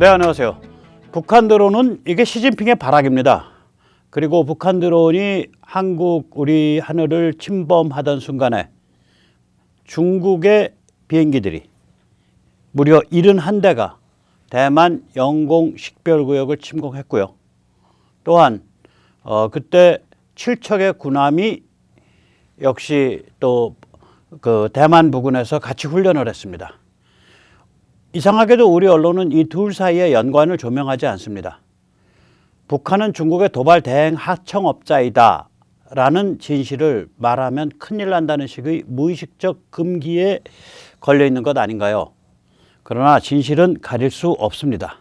네, 안녕하세요. 북한 드론은 이게 시진핑의 발악입니다. 그리고 북한 드론이 우리 하늘을 침범하던 순간에 중국의 비행기들이 무려 71대가 대만 영공 식별구역을 침공했고요. 또한 그때 7척의 군함이 역시 또 그 대만 부근에서 같이 훈련을 했습니다. 이상하게도 우리 언론은 이 둘 사이의 연관을 조명하지 않습니다. 북한은 중국의 도발 대행 하청업자이다 라는 진실을 말하면 큰일 난다는 식의 무의식적 금기에 걸려 있는 것 아닌가요? 그러나 진실은 가릴 수 없습니다.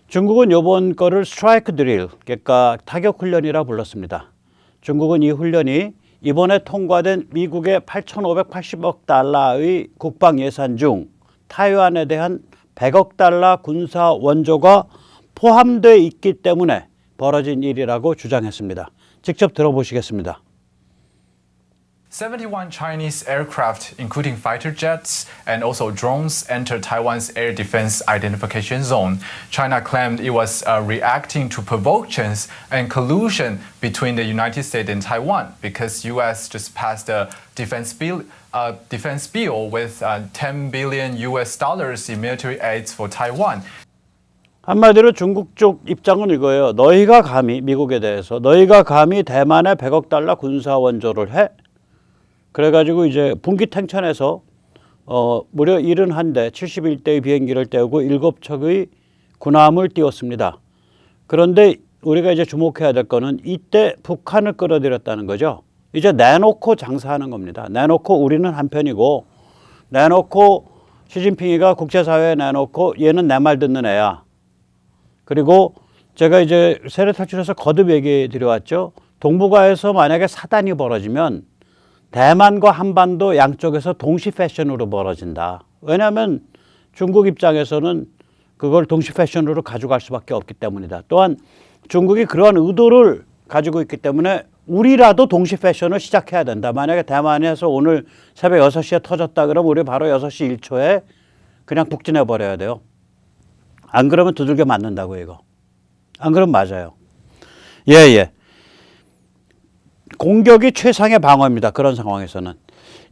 중국은 이번 거를 스트라이크 드릴, 그러니까 타격 훈련이라 불렀습니다. 중국은 이 훈련이 이번에 통과된 미국의 8,580억 달러의 국방 예산 중 타이완에 대한 100억 달러 군사 원조가 포함되어 있기 때문에 벌어진 일이라고 주장했습니다. 직접 들어보시겠습니다. 71 Chinese aircraft, including fighter jets and also drones, entered Taiwan's air defense identification zone. China claimed it was reacting to provocations and collusion between the United States and Taiwan because U.S. just passed a defense bill with $10 billion in military aid for Taiwan. 한마디로 중국 쪽 입장은 이거예요. 너희가 감히 미국에 대해서 너희가 감히 대만에 100억 달러 군사 원조를 해? 그래가지고 이제 분기탱천에서 무려 71대 71대의 비행기를 떼우고 7척의 군함을 띄웠습니다. 그런데 우리가 이제 주목해야 될 거는 이때 북한을 끌어들였다는 거죠. 이제 내놓고 장사하는 겁니다. 내놓고 우리는 한편이고 내놓고 시진핑이가 국제사회에 내놓고 얘는 내 말 듣는 애야. 그리고 제가 이제 세례 탈출해서 거듭 얘기해 드려왔죠. 동북아에서 만약에 사단이 벌어지면 대만과 한반도 양쪽에서 동시 패션으로 벌어진다. 왜냐하면 중국 입장에서는 그걸 동시 패션으로 가져갈 수밖에 없기 때문이다. 또한 중국이 그러한 의도를 가지고 있기 때문에 우리라도 동시 패션을 시작해야 된다. 만약에 대만에서 오늘 새벽 6시에 터졌다 그러면 우리 바로 6시 1초에 그냥 북진해 버려야 돼요. 안 그러면 두들겨 맞는다고 이거. 안 그러면 맞아요. 예. 공격이 최상의 방어입니다. 그런 상황에서는.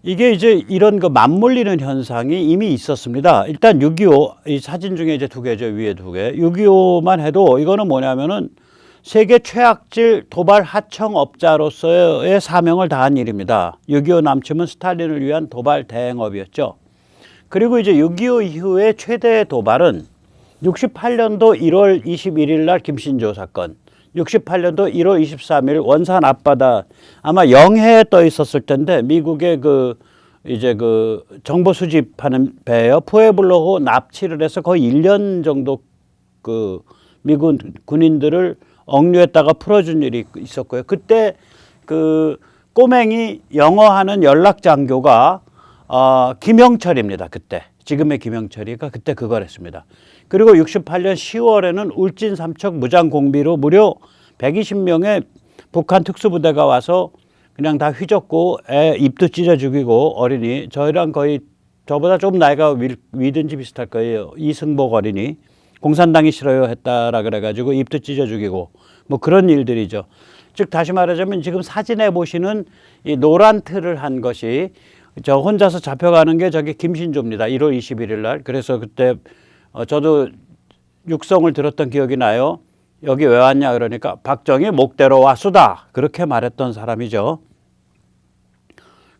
이게 이제 이런 그 맞물리는 현상이 이미 있었습니다. 일단 6.25, 이 사진 중에 이제 두 개죠. 위에 두 개. 6.25만 해도 이거는 뭐냐면은 세계 최악질 도발 하청업자로서의 사명을 다한 일입니다. 6.25 남침은 스탈린을 위한 도발 대행업이었죠. 그리고 이제 6.25 이후에 최대의 도발은 68년도 1월 21일 날 김신조 사건. 68년도 1월 23일 원산 앞바다 아마 영해에 떠 있었을 텐데 미국의 이제 정보 수집하는 배예요. 푸에블로호 납치를 해서 거의 1년 정도 미군 군인들을 억류했다가 풀어준 일이 있었고요. 그때 꼬맹이 영어하는 연락 장교가 김영철입니다. 그때 지금의 김영철이가 그때 그걸 했습니다. 그리고 68년 10월에는 울진 삼척 무장공비로 무려 120명의 북한 특수부대가 와서 그냥 다 휘젓고 애 입도 찢어 죽이고 어린이 저희랑 거의 저보다 좀 나이가 위든지 비슷할 거예요. 이승복 어린이 공산당이 싫어요 했다라 그래가지고 입도 찢어 죽이고 뭐 그런 일들이죠. 즉 다시 말하자면 지금 사진에 보시는 이 노란 틀을 한 것이 저 혼자서 잡혀가는 게 저게 김신조입니다. 1월 21일 날. 그래서 그때 저도 육성을 들었던 기억이 나요. 여기 왜 왔냐 그러니까 박정희 목대로 왔수다 그렇게 말했던 사람이죠.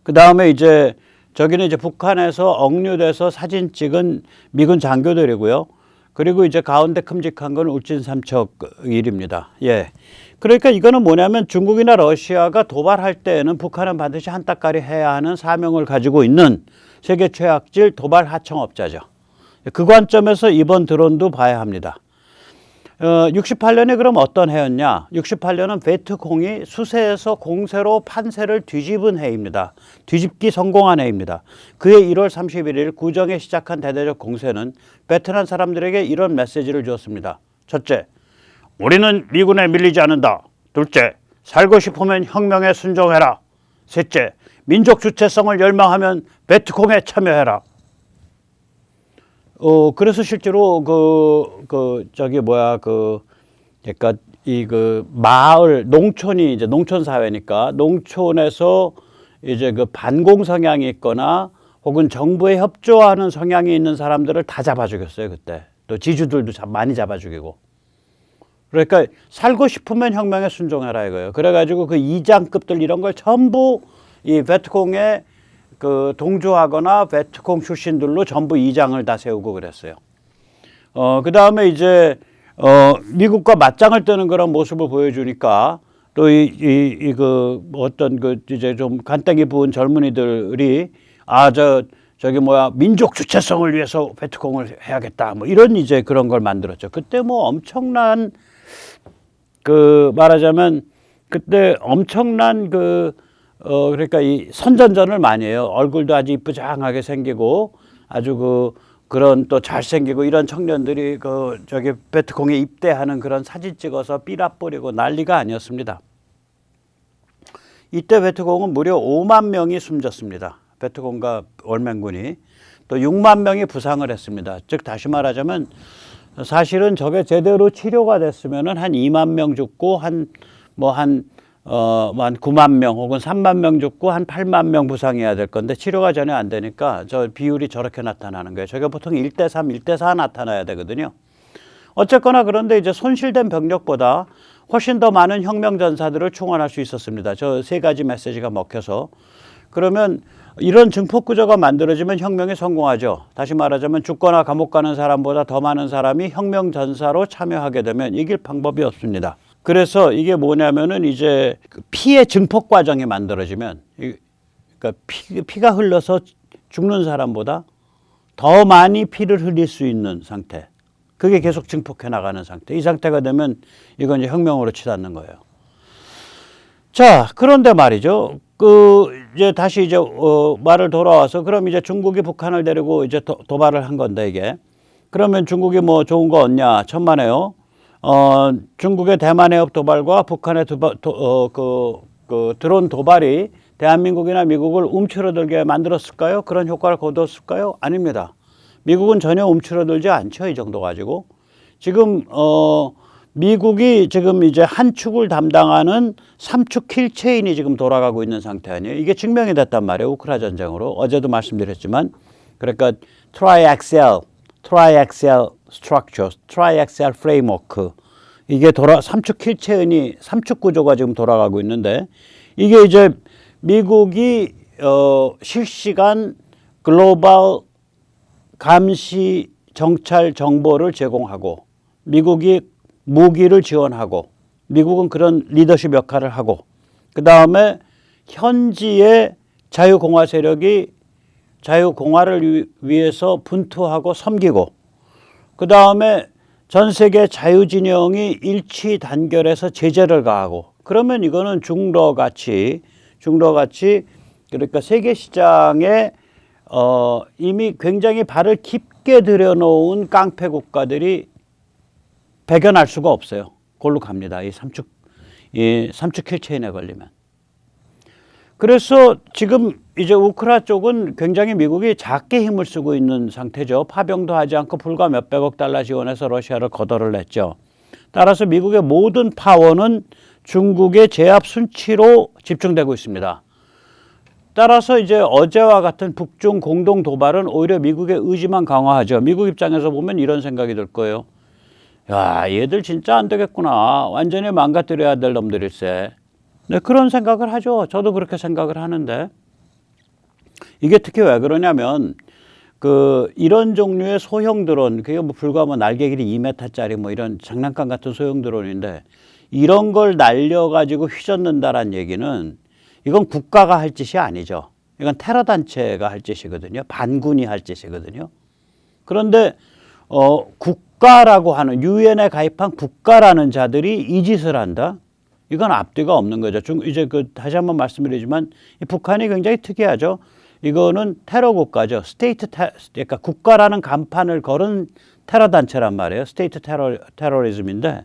그 다음에 이제 저기는 이제 북한에서 억류돼서 사진 찍은 미군 장교들이고요. 그리고 이제 가운데 큼직한 건 울진 삼척 일입니다. 예. 그러니까 이거는 뭐냐면 중국이나 러시아가 도발할 때에는 북한은 반드시 한따까리 해야 하는 사명을 가지고 있는 세계 최악질 도발 하청업자죠. 그 관점에서 이번 드론도 봐야 합니다. 68년에 그럼 어떤 해였냐? 68년은 베트콩이 수세에서 공세로 판세를 뒤집은 해입니다. 뒤집기 성공한 해입니다. 그해 1월 31일 구정에 시작한 대대적 공세는 베트남 사람들에게 이런 메시지를 주었습니다. 첫째, 우리는 미군에 밀리지 않는다. 둘째, 살고 싶으면 혁명에 순종해라. 셋째, 민족 주체성을 열망하면 베트콩에 참여해라. 그래서 실제로 그러니까 마을, 농촌이 이제 농촌 사회니까 농촌에서 이제 그 반공 성향이 있거나 혹은 정부에 협조하는 성향이 있는 사람들을 다 잡아 죽였어요, 그때. 또 지주들도 많이 잡아 죽이고. 그러니까 살고 싶으면 혁명에 순종해라 이거예요. 그래가지고 그 이장급들 이런 걸 전부 이 베트콩에 그 동조하거나 베트콩 출신들로 전부 이장을 다 세우고 그랬어요. 그 다음에 이제 미국과 맞짱을 뜨는 그런 모습을 보여주니까 또 어떤 이제 좀 간땡이 부은 젊은이들이 민족 주체성을 위해서 베트콩을 해야겠다 뭐 이런 이제 그런 걸 만들었죠. 그때 뭐 엄청난 말하자면 그때 엄청난 그러니까 이 선전전을 많이 해요. 얼굴도 아주 이쁘장하게 생기고 아주 그런 또 잘생기고 이런 청년들이 베트콩에 입대하는 그런 사진 찍어서 삐라 뿌리고 난리가 아니었습니다. 이때 베트콩은 무려 5만 명이 숨졌습니다. 베트콩과 월맹군이 또 6만 명이 부상을 했습니다. 즉 다시 말하자면 사실은 저게 제대로 치료가 됐으면은 한 2만 명 죽고 한 9만 명 혹은 3만 명 죽고 한 8만 명 부상해야 될 건데 치료가 전혀 안 되니까 저 비율이 저렇게 나타나는 거예요. 저게 보통 1대3, 1대4 나타나야 되거든요. 어쨌거나 그런데 이제 손실된 병력보다 훨씬 더 많은 혁명 전사들을 충원할 수 있었습니다. 저 세 가지 메시지가 먹혀서. 그러면 이런 증폭 구조가 만들어지면 혁명에 성공하죠. 다시 말하자면 죽거나 감옥 가는 사람보다 더 많은 사람이 혁명 전사로 참여하게 되면 이길 방법이 없습니다. 그래서 이게 뭐냐면은 이제 피의 증폭 과정이 만들어지면 그러니까 피가 흘러서 죽는 사람보다 더 많이 피를 흘릴 수 있는 상태. 그게 계속 증폭해 나가는 상태. 이 상태가 되면 이건 이제 혁명으로 치닫는 거예요. 자, 그런데 말이죠. 이제 다시 이제 말을 돌아와서 그럼 이제 중국이 북한을 데리고 이제 도발을 한 건데 이게 그러면 중국이 뭐 좋은 거 없냐? 천만에요. 중국의 대만 해협 도발과 북한의 드론 도발이 대한민국이나 미국을 움츠러들게 만들었을까요? 그런 효과를 거두었을까요? 아닙니다. 미국은 전혀 움츠러들지 않죠. 이 정도 가지고. 지금, 미국이 지금 이제 한 축을 담당하는 3축 킬체인이 지금 돌아가고 있는 상태 아니에요. 이게 증명이 됐단 말이에요. 우크라 전쟁으로. 어제도 말씀드렸지만. 그러니까 트라이액셀 스트럭처, 트라이액셀 프레임워크. 이게 3축 킬체인이 3축 구조가 지금 돌아가고 있는데 이게 이제 미국이 실시간 글로벌 감시 정찰 정보를 제공하고 미국이 무기를 지원하고 미국은 그런 리더십 역할을 하고 그다음에 현지의 자유공화 세력이 자유공화를 위해서 분투하고 섬기고 그다음에 전 세계 자유진영이 일치 단결해서 제재를 가하고 그러면 이거는 중러같이 그러니까 세계 시장에 이미 굉장히 발을 깊게 들여놓은 깡패 국가들이 배견할 수가 없어요. 그걸로 갑니다. 이 3축 킬체인에 걸리면. 그래서 지금 이제 우크라 쪽은 굉장히 미국이 작게 힘을 쓰고 있는 상태죠. 파병도 하지 않고 불과 몇백억 달러 지원해서 러시아를 거덜을 냈죠. 따라서 미국의 모든 파워는 중국의 제압 순치로 집중되고 있습니다. 따라서 이제 어제와 같은 북중 공동 도발은 오히려 미국의 의지만 강화하죠. 미국 입장에서 보면 이런 생각이 들 거예요. 야, 얘들 진짜 안 되겠구나. 완전히 망가뜨려야 될 놈들일세. 네, 그런 생각을 하죠. 저도 그렇게 생각을 하는데 이게 특히 왜 그러냐면 이런 종류의 소형 드론, 그게 뭐 불과 날개 길이 2m짜리 뭐 이런 장난감 같은 소형 드론인데 이런 걸 날려가지고 휘젓는다란 얘기는 이건 국가가 할 짓이 아니죠. 이건 테러 단체가 할 짓이거든요. 반군이 할 짓이거든요. 그런데 국가라고 하는 유엔에 가입한 국가라는 자들이 이 짓을 한다. 이건 앞뒤가 없는 거죠. 이제 다시 한번 말씀드리지만 이 북한이 굉장히 특이하죠. 이거는 테러 국가죠. 그러니까 국가라는 간판을 걸은 테러 단체란 말이에요. 스테이트 테러리즘인데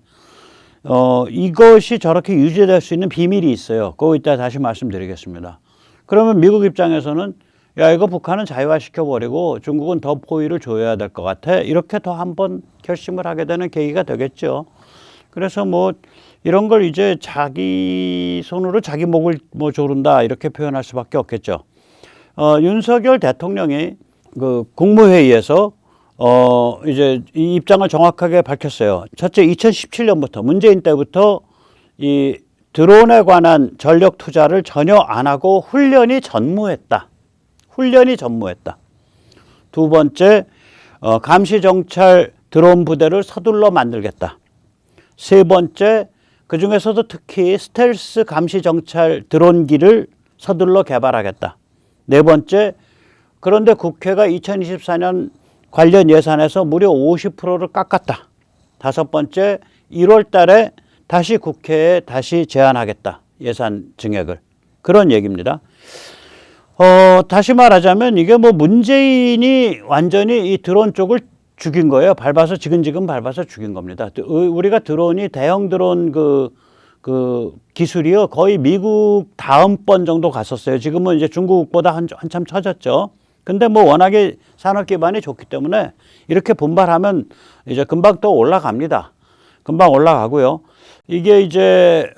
이것이 저렇게 유지될 수 있는 비밀이 있어요. 그거 이따 다시 말씀드리겠습니다. 그러면 미국 입장에서는 야, 이거 북한은 자유화시켜버리고 중국은 더 포위를 조여야 될 것 같아. 이렇게 더 한번 결심을 하게 되는 계기가 되겠죠. 그래서 뭐 이런 걸 이제 자기 손으로 자기 목을 뭐 조른다 이렇게 표현할 수밖에 없겠죠. 윤석열 대통령이 그 국무회의에서 이제 이 입장을 정확하게 밝혔어요. 첫째, 2017년부터 문재인 때부터 이 드론에 관한 전력 투자를 전혀 안 하고 훈련이 전무했다. 두 번째, 감시정찰 드론 부대를 서둘러 만들겠다. 세 번째, 그 중에서도 특히 스텔스 감시정찰 드론기를 서둘러 개발하겠다. 네 번째, 그런데 국회가 2024년 관련 예산에서 무려 50%를 깎았다. 다섯 번째, 1월 달에 다시 국회에 다시 제안하겠다. 예산 증액을. 그런 얘기입니다. 다시 말하자면 이게 뭐 문재인이 완전히 이 드론 쪽을 죽인 거예요. 밟아서 지근지근 밟아서 죽인 겁니다. 우리가 드론이 대형 드론 그 기술이요 거의 미국 다음번 정도 갔었어요. 지금은 이제 중국보다 한참 처졌죠. 근데 뭐 워낙에 산업 기반이 좋기 때문에 이렇게 분발하면 이제 금방 또 올라갑니다. 금방 올라가고요. 이게 이제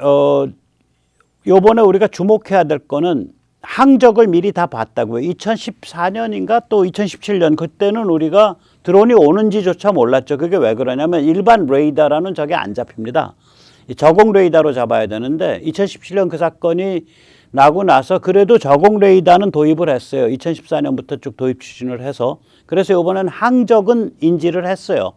요번에 우리가 주목해야 될 거는 항적을 미리 다 봤다고요. 2014년인가 또 2017년 그때는 우리가 드론이 오는지조차 몰랐죠. 그게 왜 그러냐면 일반 레이더라는 저게 안 잡힙니다. 저공 레이더로 잡아야 되는데 2017년 그 사건이 나고 나서 그래도 저공 레이더는 도입을 했어요. 2014년부터 쭉 도입 추진을 해서. 그래서 이번엔 항적은 인지를 했어요.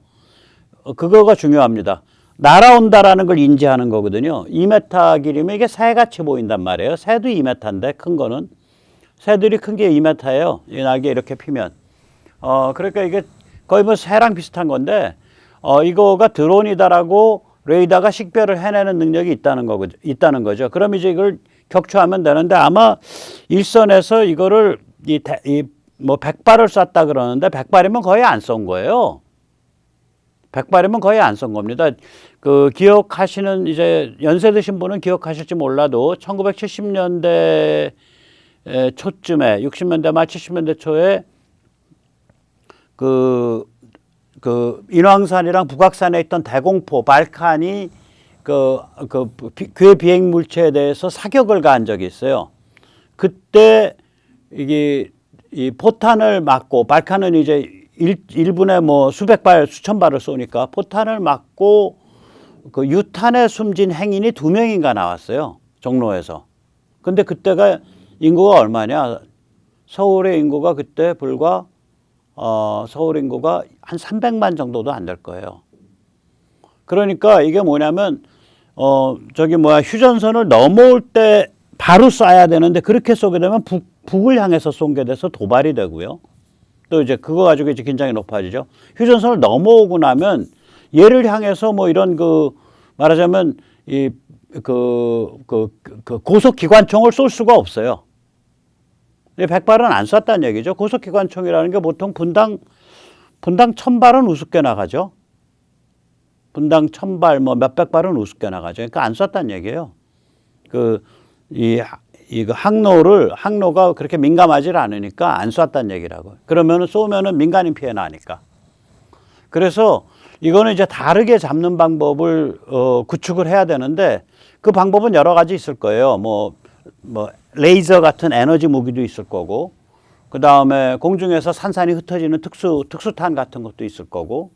그거가 중요합니다. 날아온다라는 걸 인지하는 거거든요. 2m 길이면 이게 새같이 보인단 말이에요. 새도 2m인데 큰 거는. 새들이 큰 게 2m예요. 이 날개 이렇게 피면. 그러니까 이게 거의 뭐 새랑 비슷한 건데 이거가 드론이다라고 레이더가 식별을 해내는 능력이 있다는 거죠. 그럼 이제 이걸 격추하면 되는데 아마 일선에서 이거를 뭐 100발을 쐈다 그러는데 100발이면 거의 안 쏜 거예요. 100발이면 거의 안 쏜 겁니다. 그 기억하시는 이제 연세 드신 분은 기억하실지 몰라도 1970년대 초쯤에 60년대 말 70년대 초에 그 인왕산이랑 북악산에 있던 대공포 발칸이 괴 비행 물체에 대해서 사격을 가한 적이 있어요. 그때 이게 이 포탄을 맞고 발칸은 이제 1분에 뭐 수백 발, 수천 발을 쏘니까 포탄을 맞고 그 유탄에 숨진 행인이 2명인가 나왔어요. 종로에서. 근데 그때가 인구가 얼마냐? 서울의 인구가 그때 불과 서울 인구가 한 300만 정도도 안 될 거예요. 그러니까 이게 뭐냐면 휴전선을 넘어올 때 바로 쏴야 되는데 그렇게 쏘게 되면 북을 향해서 쏜게 돼서 도발이 되고요. 또 이제 그거 가지고 이제 긴장이 높아지죠. 휴전선을 넘어오고 나면 얘를 향해서 뭐 이런 말하자면 고속기관총을 쏠 수가 없어요. 100발은 안 쐈다는 얘기죠. 고속기관총이라는 게 보통 분당 1000발은 우습게 나가죠. 분당 1000발 뭐 몇백 발은 우습게 나가죠. 그러니까 안 쐈다는 얘기예요. 항로가 그렇게 민감하지 않으니까 안 쐈다는 얘기라고. 그러면은 쏘면은 민간인 피해 나니까. 그래서 이거는 이제 다르게 잡는 방법을 구축을 해야 되는데 그 방법은 여러 가지 있을 거예요. 뭐 레이저 같은 에너지 무기도 있을 거고, 그 다음에 공중에서 산산이 흩어지는 특수탄 같은 것도 있을 거고,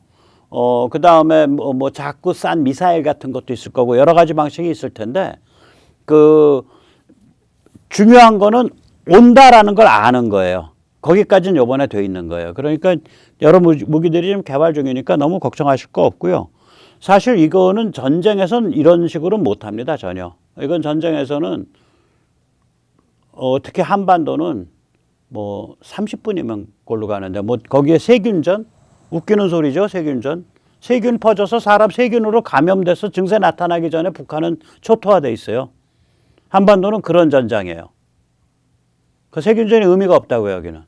그 다음에 뭐 자꾸 싼 미사일 같은 것도 있을 거고 여러 가지 방식이 있을 텐데 중요한 거는 온다라는 걸 아는 거예요. 거기까지는 요번에 돼 있는 거예요. 그러니까 여러 무기들이 좀 개발 중이니까 너무 걱정하실 거 없고요. 사실 이거는 전쟁에서는 이런 식으로는 못 합니다. 전혀. 이건 전쟁에서는 특히 한반도는 뭐 30분이면 골로 가는데 뭐 거기에 세균전 웃기는 소리죠. 세균 퍼져서 사람 세균으로 감염돼서 증세 나타나기 전에 북한은 초토화돼 있어요. 한반도는 그런 전장이에요. 그 세균전이 의미가 없다고요. 여기는.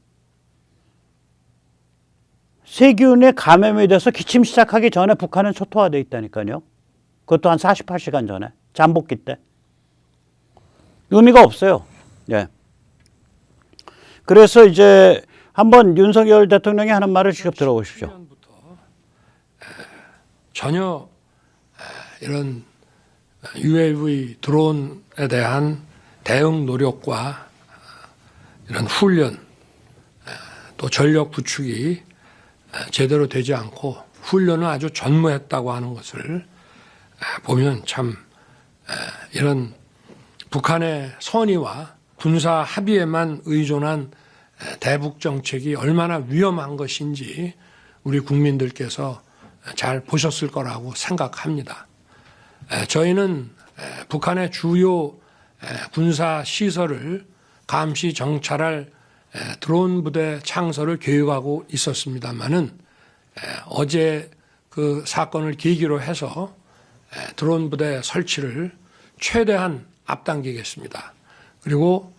세균에 감염이 돼서 기침 시작하기 전에 북한은 초토화돼 있다니까요. 그것도 한 48시간 전에. 잠복기 때. 의미가 없어요. 예. 그래서 이제 한번 윤석열 대통령이 하는 말을 직접 들어보십시오. 전혀 이런 UAV 드론에 대한 대응 노력과 이런 훈련 또 전력 구축이 제대로 되지 않고 훈련을 아주 전무했다고 하는 것을 보면 참 이런 북한의 선의와 군사 합의에만 의존한 대북 정책이 얼마나 위험한 것인지 우리 국민들께서 잘 보셨을 거라고 생각합니다. 저희는 북한의 주요 군사 시설을 감시 정찰할 드론 부대 창설을 계획하고 있었습니다만은 어제 그 사건을 계기로 해서 드론 부대 설치를 최대한 앞당기겠습니다. 그리고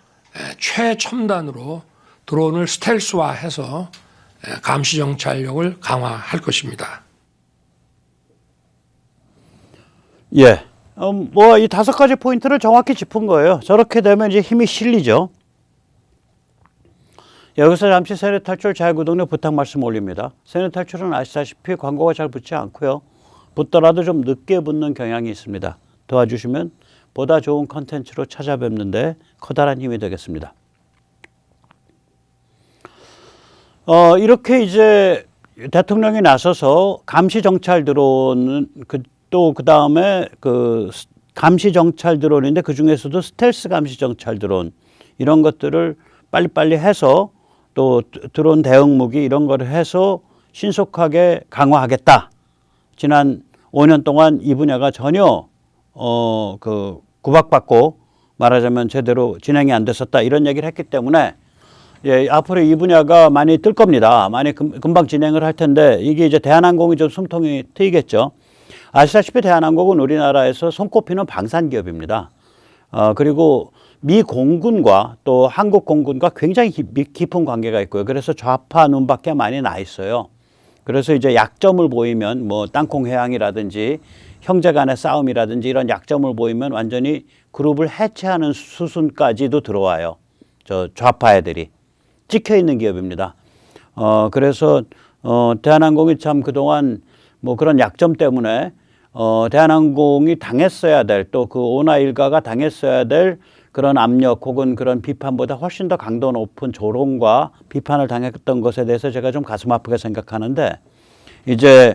최첨단으로 드론을 스텔스화해서 감시 정찰력을 강화할 것입니다. 예. 뭐 이 5가지 포인트를 정확히 짚은 거예요. 저렇게 되면 이제 힘이 실리죠. 여기서 잠시 세뇌 탈출 자유구독료 부탁 말씀 올립니다. 세뇌 탈출은 아시다시피 광고가 잘 붙지 않고요. 붙더라도 좀 늦게 붙는 경향이 있습니다. 도와주시면 보다 좋은 컨텐츠로 찾아뵙는데 커다란 힘이 되겠습니다. 이렇게 이제 대통령이 나서서 감시 정찰 드론은 또 그다음에 그 감시 정찰 드론인데 그 중에서도 스텔스 감시 정찰 드론 이런 것들을 빨리빨리 해서 또 드론 대응 무기 이런 거를 해서 신속하게 강화하겠다. 지난 5년 동안 이 분야가 전혀 그 구박받고 말하자면 제대로 진행이 안 됐었다 이런 얘기를 했기 때문에 예, 앞으로 이 분야가 많이 뜰 겁니다. 많이 금방 진행을 할 텐데 이게 이제 대한항공이 좀 숨통이 트이겠죠. 아시다시피 대한항공은 우리나라에서 손꼽히는 방산 기업입니다. 그리고 미 공군과 또 한국 공군과 굉장히 깊은 관계가 있고요. 그래서 좌파 눈밖에 많이 나 있어요. 그래서 이제 약점을 보이면 뭐 땅콩 회항이라든지 형제 간의 싸움이라든지 이런 약점을 보이면 완전히 그룹을 해체하는 수순까지도 들어와요. 저 좌파 애들이 찍혀 있는 기업입니다. 그래서 대한항공이 참 그동안 뭐 그런 약점 때문에 대한항공이 당했어야 될 또 그 오나 일가가 당했어야 될 그런 압력 혹은 그런 비판보다 훨씬 더 강도 높은 조롱과 비판을 당했던 것에 대해서 제가 좀 가슴 아프게 생각하는데 이제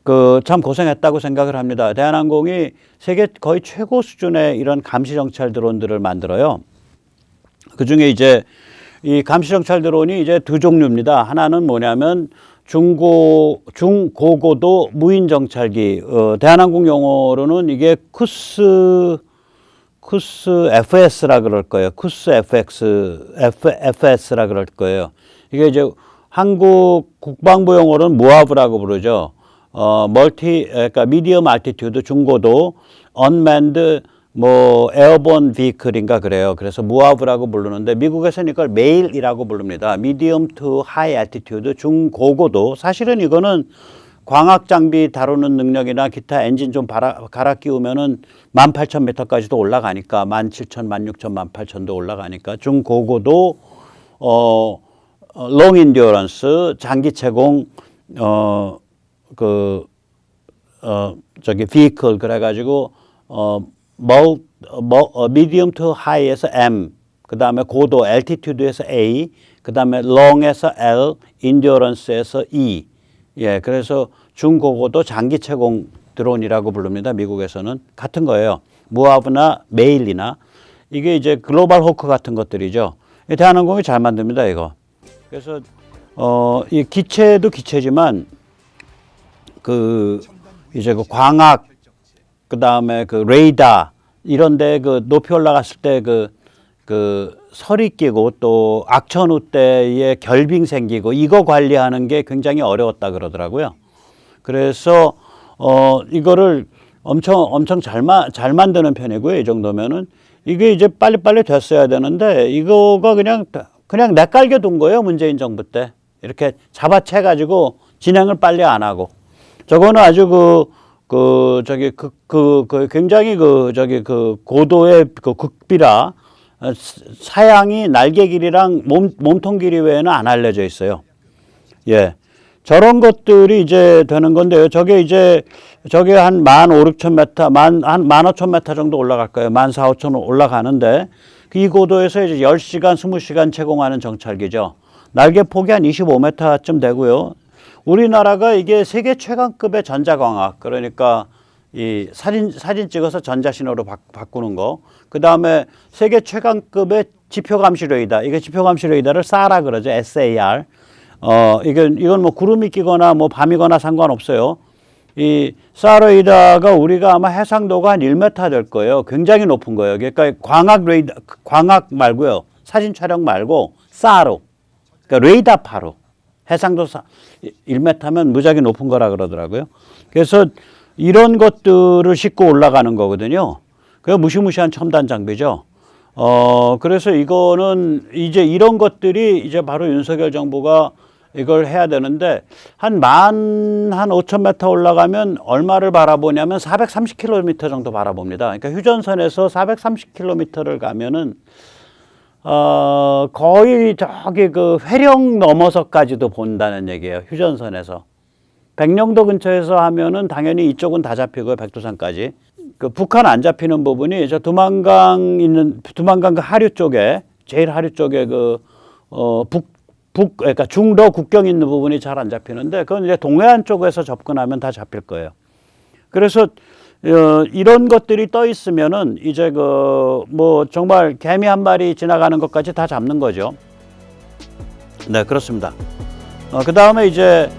그 참 고생했다고 생각을 합니다. 대한항공이 세계 거의 최고 수준의 이런 감시 정찰 드론들을 만들어요. 그 중에 이제 이 감시 정찰 드론이 이제 두 종류입니다. 하나는 뭐냐면 중고고도 무인 정찰기. 대한항공 용어로는 이게 쿠스 FS라 그럴 거예요. 쿠스 FS라 그럴 거예요. 이게 이제 한국 국방부 용어로는 무아브라고 부르죠. 그러니까 미디엄 알티튜드 중고도 언맨드 뭐 에어본 비클인가 그래요. 그래서 무아브라고 부르는데 미국에서는 이걸 메일이라고 부릅니다. 미디엄 투 하이 알티튜드 중고고도. 사실은 이거는 광학 장비 다루는 능력이나 기타 엔진 좀 갈아 끼우면은 18,000m까지도 올라가니까 17,000, 16,000, 18,000도 올라가니까 중고고도 롱 인디어런스 장기 채공 vehicle 그래가지고 medium to high에서 M, 그 다음에 고도 altitude에서 A, 그 다음에 long에서 L, endurance에서 E. 예, 그래서 중고고도 장기 채공 드론이라고 부릅니다. 미국에서는 같은 거예요. 무아브나 메일이나 이게 이제 글로벌 호크 같은 것들이죠. 대한항공이 잘 만듭니다, 이거. 그래서 이 기체도 기체지만 그 이제 그 광학 그 다음에 그 레이더 이런데 그 높이 올라갔을 때 그 설이 끼고 또 악천후 때에 결빙 생기고 이거 관리하는 게 굉장히 어려웠다 그러더라고요. 그래서 이거를 엄청 잘 만드는 편이고요. 이 정도면은 이게 이제 빨리빨리 됐어야 되는데 이거가 그냥 내깔게 둔 거예요. 문재인 정부 때 이렇게 잡아채 가지고 진행을 빨리 안 하고 저거는 아주 굉장히 고도의 극비라 사양이 날개 길이랑 몸통 길이 외에는 안 알려져 있어요. 예. 저런 것들이 이제 되는 건데요. 저게 한 15,000m, 한 15,000m 정도 올라갈 거예요. 14,500 올라가는데 이 고도에서 이제 10시간, 20시간 채공하는 정찰기죠. 날개 폭이 한 25m쯤 되고요. 우리나라가 이게 세계 최강급의 전자광학, 그러니까 이 사진 찍어서 전자신호로 바꾸는 거. 그 다음에 세계 최강급의 지표감시 레이더. 이게 지표감시 레이더를 SAR라 그러죠. SAR. 이건 뭐 구름이 끼거나 뭐 밤이거나 상관없어요. 이 SAR 레이더가 우리가 아마 해상도가 한 1m 될 거예요. 굉장히 높은 거예요. 그러니까 광학 말고요. 사진 촬영 말고 SAR로. 그러니까 레이더파로. 해상도 1m면 무지하게 높은 거라 그러더라고요. 그래서 이런 것들을 싣고 올라가는 거거든요. 그게 무시무시한 첨단 장비죠. 그래서 이거는 이제 이런 것들이 이제 바로 윤석열 정부가 이걸 해야 되는데 한 5,000m 올라가면 얼마를 바라보냐면 430km 정도 바라봅니다. 그러니까 휴전선에서 430km를 가면은 거의 저기 그 회령 넘어서까지도 본다는 얘기예요. 휴전선에서. 백령도 근처에서 하면은 당연히 이쪽은 다 잡히고요. 백두산까지. 그 북한 안 잡히는 부분이 저 두만강 그 하류 쪽에, 제일 하류 쪽에 그러니까 중도 국경 있는 부분이 잘 안 잡히는데 그건 이제 동해안 쪽에서 접근하면 다 잡힐 거예요. 그래서 이런 것들이 떠 있으면은 이제 뭐 정말 개미 한 마리 지나가는 것까지 다 잡는 거죠. 네, 그렇습니다. 그 다음에 이제